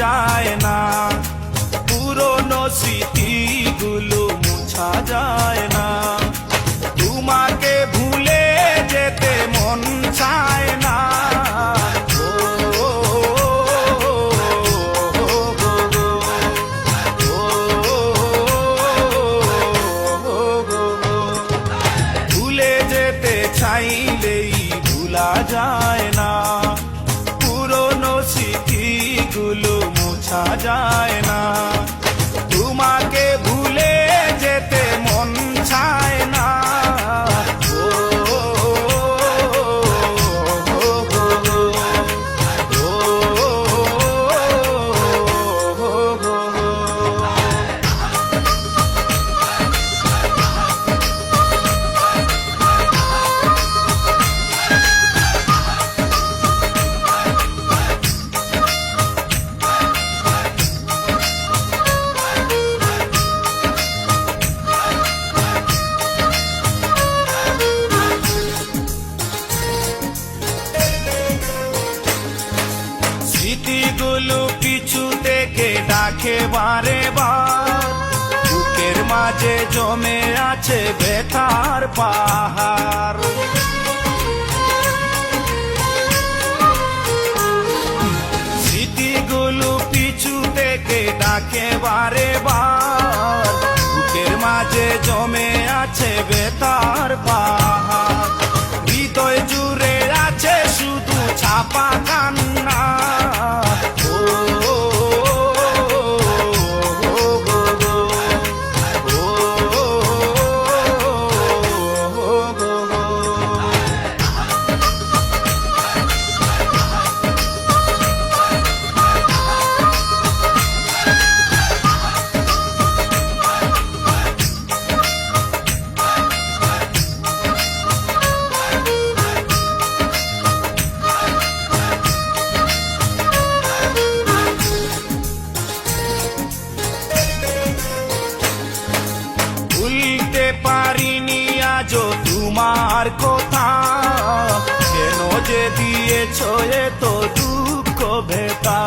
যায় না, পুরনো স্মৃতিগুলো মুছা যায় না। তোমাকে ভুলে যেতে মন চায় না। ভুলে যেতে চাইলেই ভুলা যায় না, পুরনো স্মৃতিগুলো মুছা যায় না। তোমাকে ভুলে যেতে মন চায় না। স্মৃতিগুলো পিছু থেকে ডাকে বারে বার, বুকের মাঝে জমে আছে ব্যথার পাহাড়। স্মৃতিগুলো পিছু থেকে ডাকে বারে বার, বুকের মাঝে জমে আছে ব্যথার পাহাড়। হৃদয় জুড়ে আছে শুধু ছাপা কান্না। ভুলতে পারিনি আজও তোমার কথা, কেন যে দিয়েছ এত দুঃখ ভেতা।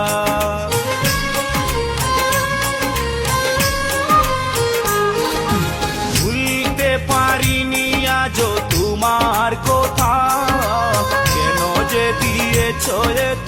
ভুলতে পারিনি আজও তোমার কথা, কেন যে দিয়েছ এত